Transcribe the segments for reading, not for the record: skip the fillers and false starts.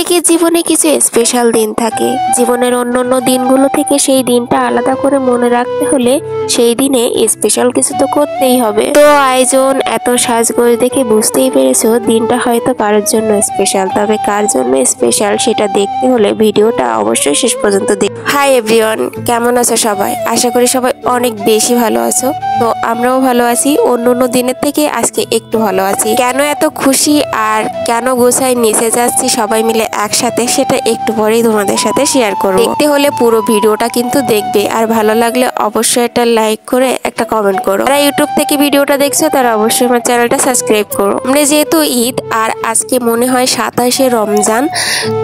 প্রত্যেকের জীবনে কিছু স্পেশাল দিন থাকে। জীবনের অন্যান্য দিনগুলো থেকে সেই দিনটা আলাদা করে মনে রাখতে হলে সেই দিনে স্পেশাল কিছু তো করতেই হবে। তো আয়োজন এত সাজগোজ দেখে বুঝতেই পেরেছো দিনটা হয়তো কারোর জন্য স্পেশাল, তবে কার জন্য স্পেশাল সেটা দেখতে হলে ভিডিওটা অবশ্যই শেষ পর্যন্ত দেখ। হাই এভরিওয়ান, কেমন আছো সবাই? আশা করি সবাই অনেক বেশি ভালো আছো। তো আমরাও ভালো আছি, অন্য দিনের থেকে আজকে একটু ভালো আছি। কেন এত খুশি আর কেন গোছায় নিচে যাচ্ছি সবাই মিলে একসাথে, সেটা একটু পরেই তোমাদের সাথে শেয়ার করব। দেখতে হলে পুরো ভিডিওটা কিন্তু দেখবে, আর ভালো লাগলে অবশ্যই একটা লাইক করে একটা কমেন্ট করো। যারা ইউটিউব থেকে ভিডিওটা দেখছো তারা অবশ্যই আমার চ্যানেলটা সাবস্ক্রাইব করো। আমরা যেহেতু ঈদ আর আজকে মনে হয় 27শে রমজান,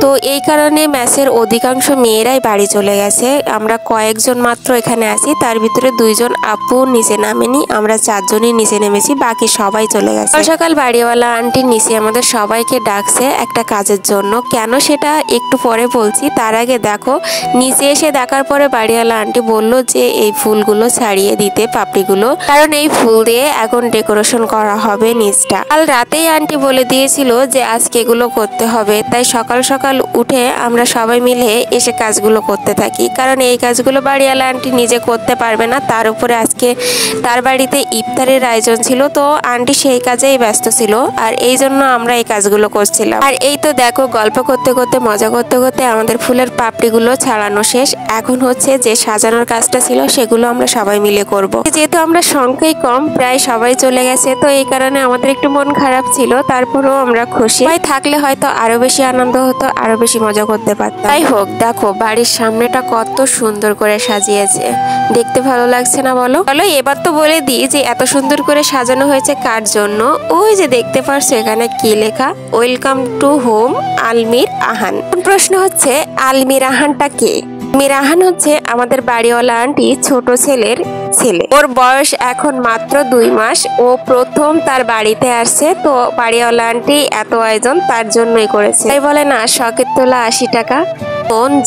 তো এই কারণে ম্যাচের অধিকাংশ মেয়েরাই বাড়ি চলে গেছে। আমরা কয়েকজন মাত্র এখানে আছি, তার ভিতরে 2জন আপু নিচে নামেনি, আমরা 4জনই নিচে নেমেছি, বাকি সবাই চলে গেছে। সকাল বাড়িওয়ালা আন্টি নিচে আমাদের সবাইকে ডাকছে একটা কাজের জন্য। কেন সেটা একটু পরে বলছি, তার আগে দেখো নিচে এসে দেখার পরে বাড়িওয়ালা আন্টি বলল যে এই ফুলগুলো ছাড়িয়ে দিতে, পাপড়িগুলো, কারণ এই ফুল দিয়ে এখন ডেকোরেশন করা হবে নিচটা। কাল রাতেই আন্টি বলে দিয়েছিল যে আজকে এগুলো করতে হবে, তাই সকাল সকাল উঠে আমরা সবাই মিলে এসে কাজগুলো করতে থাকি। কারণ এই কাজগুলো বাড়িওয়ালা আন্টি নিজে করতে পারবে না, তার উপরে আজকে তার বাড়িতে ইফতারের আয়োজন ছিল, তো আন্টি সেই কাজেই ব্যস্ত ছিল, আর এই জন্য আমরা এই কাজগুলো করছিলাম। আর এই তো দেখো গল্প করতে করতে মজা করতে করতে আমাদের ফুলের পাপড়িগুলো ছাড়ানো শেষ। এখন হচ্ছে যে সাজানোর কাজটা ছিল সেগুলো আমরা সবাই মিলে করব। যেহেতু আমরা সংখ্যায় কম, প্রায় সবাই চলে গেছে, তো এই কারণে আমাদের একটু মন খারাপ ছিল, তারপরেও আমরা খুশি। সবাই থাকলে হয়তো আরো বেশি আনন্দ হতো, আরো বেশি মজা করতে পারতাম। যাই হোক, দেখো বাড়ির সামনেটা কত সুন্দর করে সাজিয়েছে, দেখতে ভালো লাগছে না বলো? বলো এবার তো বলে দিই যে এত সুন্দর করে সাজানো হয়েছে কার জন্য। ওই যে দেখতে পারছো এখানে কি লেখা, ওয়েলকাম টু হোম আলমির আহান। প্রশ্ন হচ্ছে আলমির আহানটা কে? আলমির আহান হচ্ছে আমাদের বাড়িওয়ালা আন্টি ছোট ছেলের ছেলে। ওর বয়স এখন মাত্র 2 মাস। ও প্রথম তার বাড়িতে আসছে, তো বাড়িওয়ালা আন্টি এত আয়োজন তার জন্যই করেছে। তাই বলে না শখের তোলা 80 টাকা।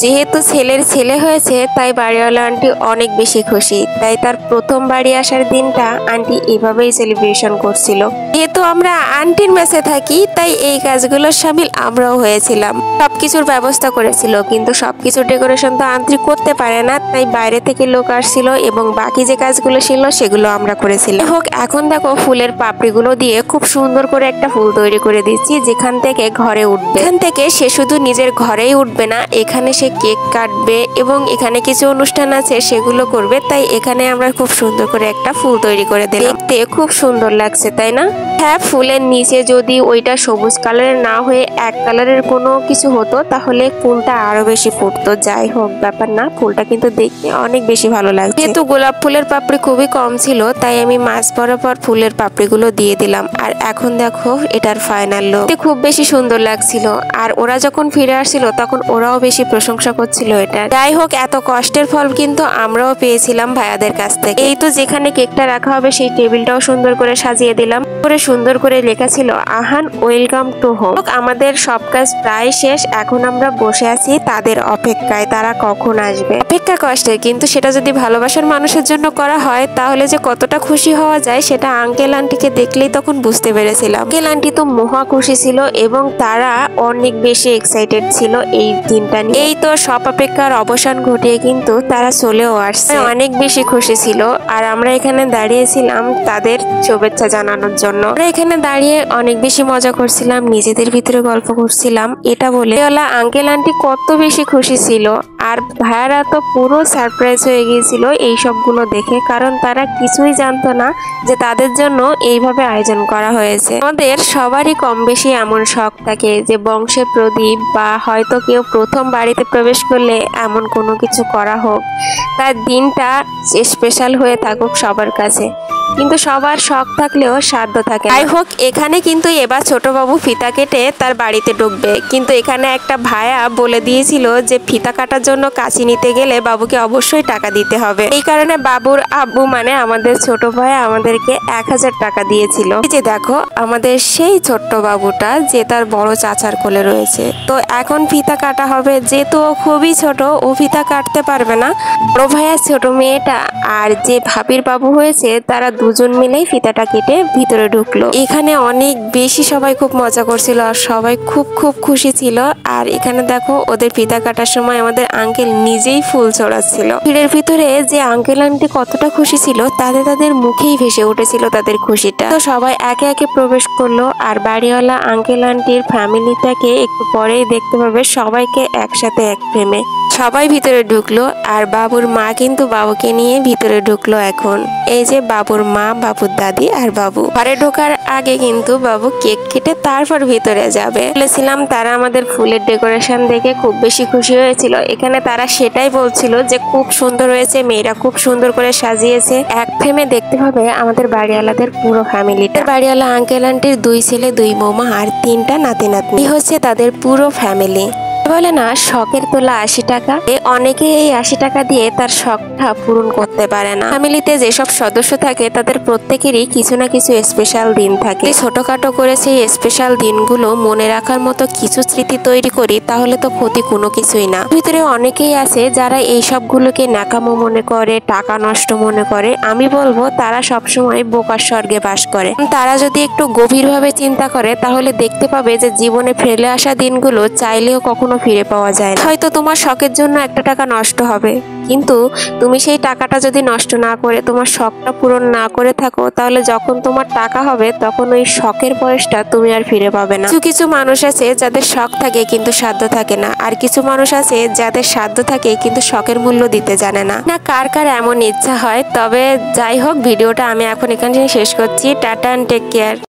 যেহেতু ছেলের ছেলে হয়েছে তাই বাড়িওয়ালা আন্টি অনেক বেশি খুশি, তাই তার প্রথম বাড়ি আসার দিনটা আন্টি এভাবেই সেলিব্রেশন করছিল। যেহেতু আমরা আন্টির মেসে থাকি তাই এই কাজগুলোর শামিল আমরাও হয়েছিলাম। সবকিছুর ব্যবস্থা করেছিল, কিন্তু সবকিছু ডেকোরেশন তো আন্টি করতে পারে না, তাই বাইরে থেকে লোক আসছিল এবং বাকি যে কাজগুলো ছিল সেগুলো আমরা করেছিলাম। হোক, এখন দেখো ফুলের পাপড়িগুলো দিয়ে খুব সুন্দর করে একটা ফুল তৈরি করে দিচ্ছি, যেখান থেকে ঘরে উঠবে। এখান থেকে সে শুধু নিজের ঘরেই উঠবে না, এখানে সে কেক কাটবে এবং এখানে কিছু অনুষ্ঠান আছে সেগুলো করবে, তাই এখানে আমরা খুব সুন্দর করে একটা ফুল তৈরি করে দিলাম। দেখতে খুব সুন্দর লাগছে তাই না? হ্যাঁ, ফুলের নিচে যদি ওইটা সবুজ কালারের না হয়ে এক কালারের কোনো কিছু হতো তাহলে ফুলটা আরো বেশি ফুটতো। যাই হোক, ব্যাপার না, ফুলটা কিন্তু দেখতে অনেক বেশি ভালো লাগছে। যেহেতু গোলাপ ফুলের পাপড়ি খুবই কম ছিল তাই আমি মাছ বরাবর ফুলের পাপড়িগুলো দিয়ে দিলাম। আর এখন দেখো এটার ফাইনাল লুক, খুব বেশি সুন্দর লাগছিল। আর ওরা যখন ফিরে আসছিল তখন ওরাও বেশি প্রশংসা করছিল এটা। যাই হোক, এত কষ্টের ফল কিন্তু আমরাও পেয়েছিলাম ভাইয়াদের কাছ থেকে। এই তো যেখানে কেকটা রাখা হবে সেই টেবিলটাও সুন্দর করে সাজিয়ে দিলাম, সুন্দর করে লেখা ছিল আহান ওয়েলকাম টু হোম। আমাদের সব কাজ প্রায় শেষ, এখন আমরা বসে আছি তাদের অপেক্ষায়, তারা কখন আসবে। অপেক্ষা কষ্টের, কিন্তু সেটা যদি ভালোবাসার মানুষের জন্য করা হয় তাহলে যে কতটা খুশি হওয়া যায় সেটা আঙ্কেল আন্টিকে দেখলেই তখন বুঝতে পেরেছিলাম। আঙ্কেল আন্টি তো মহা খুশি ছিল এবং তারা অনেক বেশি এক্সাইটেড ছিল এই দিনটা নিয়ে। এই তো সব অপেক্ষার অবসান ঘটিয়ে কিন্তু তারা চলেও আসছে, অনেক বেশি খুশি ছিল। আর আমরা এখানে দাঁড়িয়েছিলাম তাদের শুভেচ্ছা জানানোর জন্য। আমরা এখানে দাঁড়িয়ে অনেক বেশি মজা করছিলাম, নিজেদের ভিতরে গল্প করছিলাম। এটা বলে আঙ্কেল আন্টি কত বেশি খুশি ছিল, আর ভাইয়ারা তো পুরো সারপ্রাইজ হয়ে গিয়েছিল এই সবগুলো দেখে, কারণ তারা কিছুই জানতো না যে তাদের জন্য এইভাবে আয়োজন করা হয়েছে। আমাদের সবারই কম বেশি এমন শখ থাকে যে বংশের প্রদীপ বা হয়তো কেউ প্রথম বাড়িতে প্রবেশ করলে এমন কোনো কিছু করা হোক, তার দিনটা স্পেশাল হয়ে থাকুক সবার কাছে। কিন্তু সবার শখ থাকলেও সাধ্য থাকে। যাই হোক, এখানে কিন্তু এবার ছোট বাবু ফিতা কেটে তার বাড়িতে ঢুকবে, কিন্তু এখানে একটা ভাইয়া বলে দিয়েছিল যে ফিতা কাটার জন্য কাঁচি নিতে গেলে বাবুকে অবশ্যই টাকা দিতে হবে। এই কারণে বাবুর আব্বু মানে আমাদের ছোট ভাই আমাদেরকে 1000 টাকা দিয়েছিল। এই যে দেখো আমাদের সেই ছোট্ট বাবুটা যে তার বড় চাচার কোলে রয়েছে। তো এখন ফিতা কাটা হবে, যেহেতু ও খুবই ছোট, ও ফিতা কাটতে পারবে না। বড় ভাইয়া ছোট মেয়েটা আর যে ভাবির বাবু হয়েছে তারা দুজন মিলেই ফিতাটা কেটে ভিতরে ঢুকলো। এখানে অনেক বেশি সবাই খুব মজা করছিল আর সবাই খুব খুব খুশি ছিল। আর এখানে দেখো ওদের ফিতা কাটার সময় আমাদের আঙ্কেল নিজেই ফুল ছড়াচ্ছিল। ভিড়ের ভিতরে যে আঙ্কেল আন্টি কতটা খুশি ছিল তাদের মুখেই ভেসে উঠেছিল তাদের খুশিটা। তো সবাই একে একে প্রবেশ করলো আর বাড়িওয়ালা আঙ্কেল আন্টির ফ্যামিলিটাকে একটু পরেই দেখতে পাবে সবাইকে একসাথে এক ফ্রেমে। সবাই ভিতরে ঢুকলো আর বাবুর মা কিন্তু বাবুকে নিয়ে ভিতরে ঢুকলো। এখন এই যে বাবুর মা, বাবুর দাদি আর বাবু। ঘরে ঢোকার আগে কিন্তু বাবু কেক কেটে তারপর ভিতরে যাবে। বলেছিলাম তারা আমাদের ফুলের ডেকোরেশন দেখে খুব বেশি খুশি হয়েছিল। এখানে তারা সেটাই বলছিল যে খুব সুন্দর হয়েছে, মেয়েরা খুব সুন্দর করে সাজিয়েছে। এক ফ্রেমে দেখতে পাবে আমাদের বাড়িওয়ালাদের পুরো ফ্যামিলিটা। বাড়িওয়ালা আঙ্কেল আন্টির 2 ছেলে 2 বৌমা আর 3টা নাতি নাতনি হচ্ছে তাদের পুরো ফ্যামিলি। বলে না শখের তোলা 80 টাকা, অনেকে এই 80 টাকা দিয়ে তার শখটা পূরণ করতে পারে না। ফ্যামিলিতে যেসব সদস্য থাকে তাদের প্রত্যেকেরই কিছু না কিছু স্পেশাল দিন থাকে। ছোটখাটো করে সেই স্পেশাল দিনগুলো মনে রাখার মতো কিছু স্মৃতি তৈরি করি তাহলে তো ক্ষতি কোনো কিছুই না। ভিতরে অনেকেই আছে যারা এই সবগুলোকে ন্যাকামো মনে করে, টাকা নষ্ট মনে করে। আমি বলবো তারা সবসময় বোকার স্বর্গে বাস করে। তারা যদি একটু গভীরভাবে চিন্তা করে তাহলে দেখতে পাবে যে জীবনে ফেলে আসা দিনগুলো চাইলেও কখনো ফিরে পাওয়া যায় না। হয়তো তোমার শখের জন্য একটা টাকা নষ্ট হবে, কিন্তু তুমি সেই টাকাটা যদি নষ্ট না করে তোমার শখটা পূরণ না করে থাকো তাহলে যখন তোমার টাকা হবে তখন ওই শখের বয়সটা তুমি আর ফিরে পাবে না। কিছু কিছু মানুষ আছে যাদের শখ থাকে কিন্তু সাধ্য থাকে না, আর কিছু মানুষ আছে যাদের সাধ্য থাকে কিন্তু শখের মূল্য দিতে জানে না। না কার কার এমন ইচ্ছা হয়। তবে যাই হোক, ভিডিওটা আমি এখন এখানে শেষ করছি। Tata and take care.